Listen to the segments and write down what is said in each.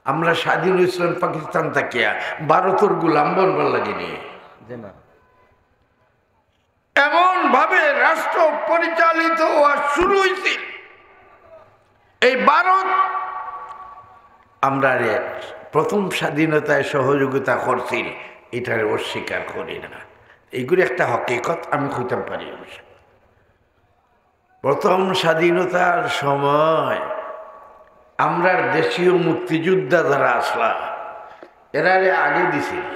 আমরা স্বাধীন ইসলাম পাকিস্তান থাকিয়া ভারতের গুলাম বনবার লাগেনি। এমন ভাবে রাষ্ট্র পরিচালিত হওয়া শুরু হয়েছে এই ভারত। আমরা প্রথম স্বাধীনতায় সহযোগিতা করছি, এটার অস্বীকার করি না। এইগুলি একটা হকিকত, আমি কইতাম পারি। প্রথম স্বাধীনতার সময় আমরা দেশীয় মুক্তিযোদ্ধা যারা আসলা এরা আগে দিছিল।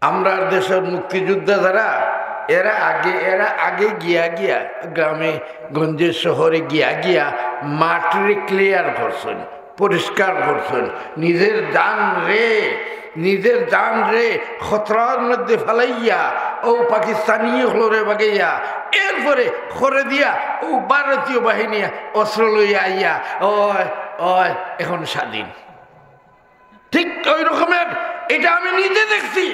আমরা দেশের মুক্তিযোদ্ধা যারা এরা আগে গিয়া গ্রামে গঞ্জে শহরে গিয়া মাঠরে ক্লিয়ার করছেন, পরিষ্কার করছেন। নিজের জান রে খতরার মধ্যে ফেলাইয়া ও পাকিস্তানি হলরে বাগাইয়া এরপরে করে দিয়া ও ভারতীয় বাহিনী অস্ত্র লইয়া আইয়া এখন স্বাধীন। ঠিক ওই রকমের এটা আমি নিজে দেখছি।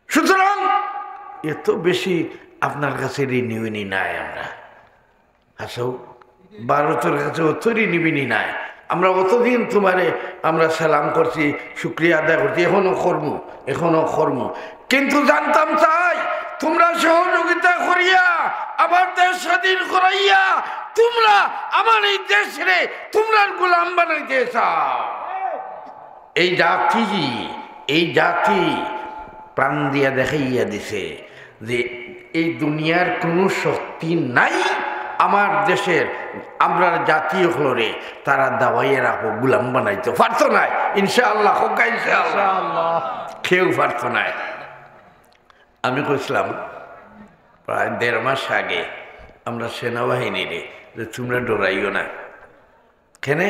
সুতরাং এত বেশি আপনার কাছে ঋণী নাই। আমরা আসো ভারতের কাছে অত ঋণী নাই। আমরা অতদিন তোমারে আমরা সালাম করছি, শুক্রিয়া আদায় করছি, এখনো কর্ম। কিন্তু জানতাম চাই তোমরা সহযোগিতা করিয়া আমার দেশ স্বাধীন করাইয়া তোমরা আমার এই দেশে তোমরা গোলাম বানাইতে চাও। এই জাতি প্রাণ দিয়া দেখাইয়া দিছে যে এই দুনিয়ার কোনো শক্তি নাই আমার দেশের আমরা জাতীয় হলরে তারা দাবাইয়ে রাখো গুলাম বানাইতে পারতো না। ইনশাআল্লাহ কেউ পারতো না। আমি কইছিলাম প্রায় 1.5 মাস আগে আমরা সেনাবাহিনীরে যে তোমরা ডরাইও না, কেনে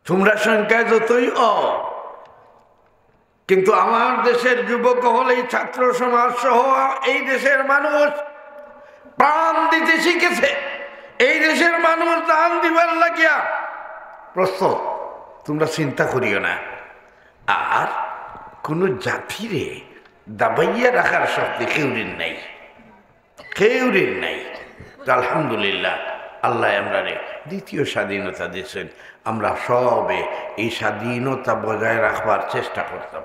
তোমরা সংখ্যায় যতই কিন্তু আমার দেশের যুবক হলেই ছাত্র সমাজ সহ এই দেশের মানুষ প্রাণ দিতে শিখেছে। এই দেশের মানুষ দান দিবার লাগিয়া প্রস্তুত। তোমরা চিন্তা করিও না। আর কোন জাতিরে দাবাইয়া রাখার শক্তি কেউরির নাই। তো আলহামদুলিল্লাহ আল্লাহ আমরা দ্বিতীয় স্বাধীনতা দিয়েছেন। আমরা সবে এই স্বাধীনতা বজায় রাখবার চেষ্টা করতাম।